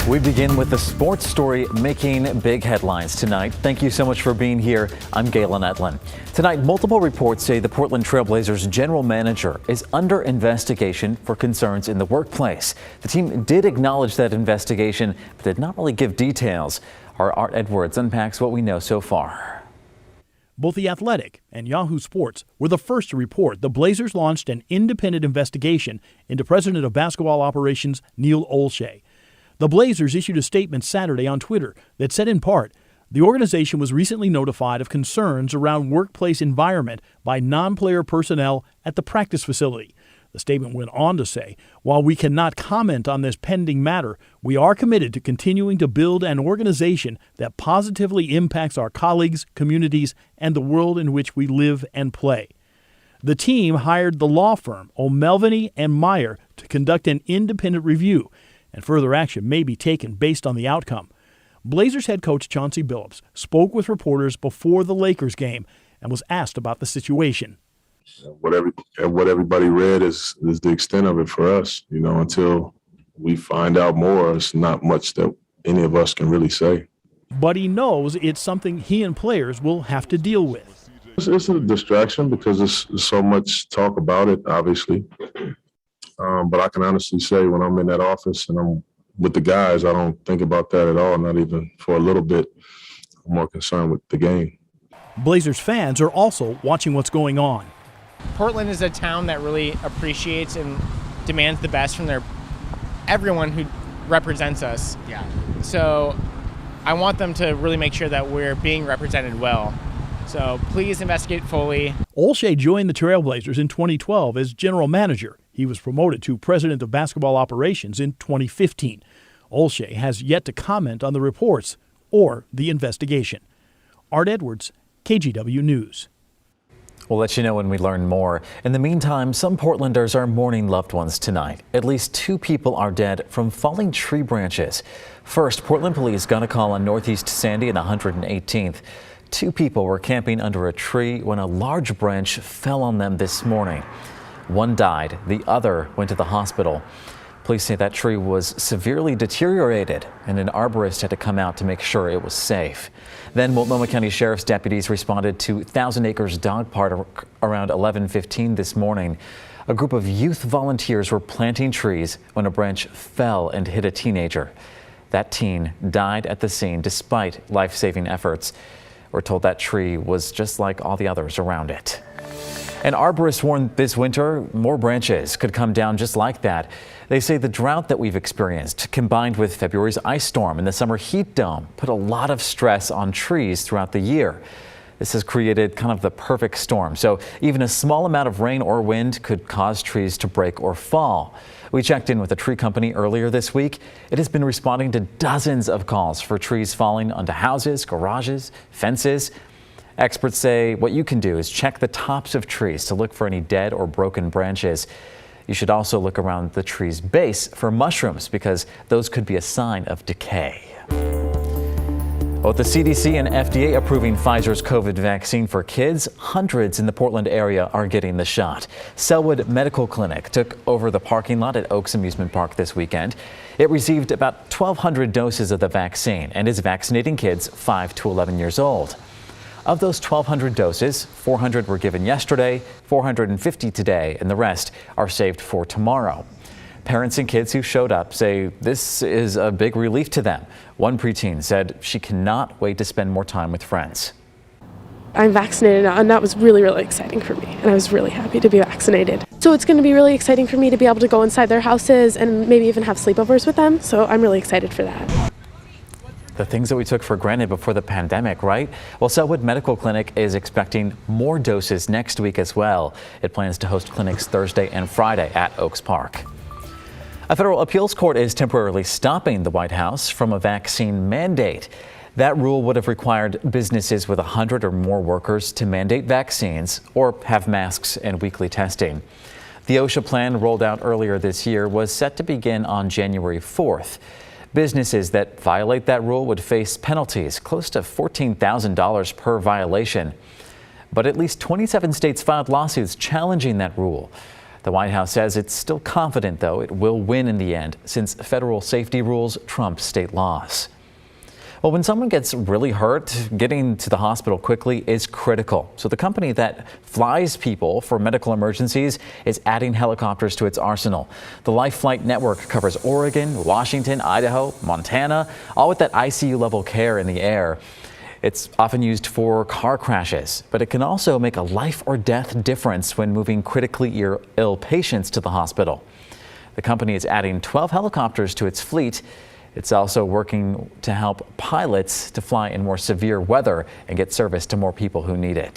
We begin with the sports story making big headlines tonight. Thank you so much for being here. I'm Galen Etlin. Tonight, multiple reports say the Portland Trail Blazers general manager is under investigation for concerns in the workplace. The team did acknowledge that investigation, but did not really give details. Our Art Edwards unpacks what we know so far. Both The Athletic and Yahoo Sports were the first to report the Blazers launched an independent investigation into President of Basketball Operations Neil Olshey. The Blazers issued a statement Saturday on Twitter that said in part, the organization was recently notified of concerns around workplace environment by non-player personnel at the practice facility. The statement went on to say, while we cannot comment on this pending matter, we are committed to continuing to build an organization that positively impacts our colleagues, communities, and the world in which we live and play. The team hired the law firm O'Melveny and Meyer to conduct an independent review, and further action may be taken based on the outcome. Blazers head coach Chauncey Billups spoke with reporters before the Lakers game and was asked about the situation. What everybody read is the extent of it for us. You know, until we find out more, it's not much that any of us can really say. But he knows it's something he and players will have to deal with. It's a distraction because there's so much talk about it, obviously. But I can honestly say when I'm in that office and I'm with the guys, I don't think about that at all, not even for a little bit. I'm more concerned with the game. Blazers fans are also watching what's going on. Portland is a town that really appreciates and demands the best from everyone who represents us. Yeah. So I want them to really make sure that we're being represented well. So please investigate fully. Olshey joined the Trailblazers in 2012 as general manager. He was promoted to president of basketball operations in 2015. Olshey has yet to comment on the reports or the investigation. Art Edwards, KGW News. We'll let you know when we learn more. In the meantime, some Portlanders are mourning loved ones tonight. At least 2 people are dead from falling tree branches. First, Portland police got a call on Northeast Sandy and 118th. 2 people were camping under a tree when a large branch fell on them this morning. One died, the other went to the hospital. Police say that tree was severely deteriorated and an arborist had to come out to make sure it was safe. Then Multnomah County Sheriff's deputies responded to Thousand Acres Dog Park around 11:15 this morning. A group of youth volunteers were planting trees when a branch fell and hit a teenager. That teen died at the scene despite life-saving efforts. We're told that tree was just like all the others around it. An arborist warned this winter more branches could come down just like that. They say the drought that we've experienced, combined with February's ice storm and the summer heat dome, put a lot of stress on trees throughout the year. This has created kind of the perfect storm. So even a small amount of rain or wind could cause trees to break or fall. We checked in with a tree company earlier this week. It has been responding to dozens of calls for trees falling onto houses, garages, fences. Experts say what you can do is check the tops of trees to look for any dead or broken branches. You should also look around the tree's base for mushrooms because those could be a sign of decay. Both the CDC and FDA approving Pfizer's COVID vaccine for kids, hundreds in the Portland area are getting the shot. Selwood Medical Clinic took over the parking lot at Oaks Amusement Park this weekend. It received about 1,200 doses of the vaccine and is vaccinating kids 5 to 11 years old. Of those 1,200 doses, 400 were given yesterday, 450 today, and the rest are saved for tomorrow. Parents and kids who showed up say this is a big relief to them. One preteen said she cannot wait to spend more time with friends. I'm vaccinated now, and that was really, really exciting for me, and I was really happy to be vaccinated. So it's going to be really exciting for me to be able to go inside their houses and maybe even have sleepovers with them, so I'm really excited for that. The things that we took for granted before the pandemic, right? Well, Selwood Medical Clinic is expecting more doses next week as well. It plans to host clinics Thursday and Friday at Oaks Park. A federal appeals court is temporarily stopping the White House from a vaccine mandate. That rule would have required businesses with 100 or more workers to mandate vaccines or have masks and weekly testing. The OSHA plan rolled out earlier this year was set to begin on January 4th. Businesses that violate that rule would face penalties close to $14,000 per violation. But at least 27 states filed lawsuits challenging that rule. The White House says it's still confident, though, it will win in the end, since federal safety rules trump state laws. Well, when someone gets really hurt, getting to the hospital quickly is critical. So the company that flies people for medical emergencies is adding helicopters to its arsenal. The Life Flight Network covers Oregon, Washington, Idaho, Montana, all with that ICU level care in the air. It's often used for car crashes, but it can also make a life or death difference when moving critically ill patients to the hospital. The company is adding 12 helicopters to its fleet. It's also working to help pilots to fly in more severe weather and get service to more people who need it.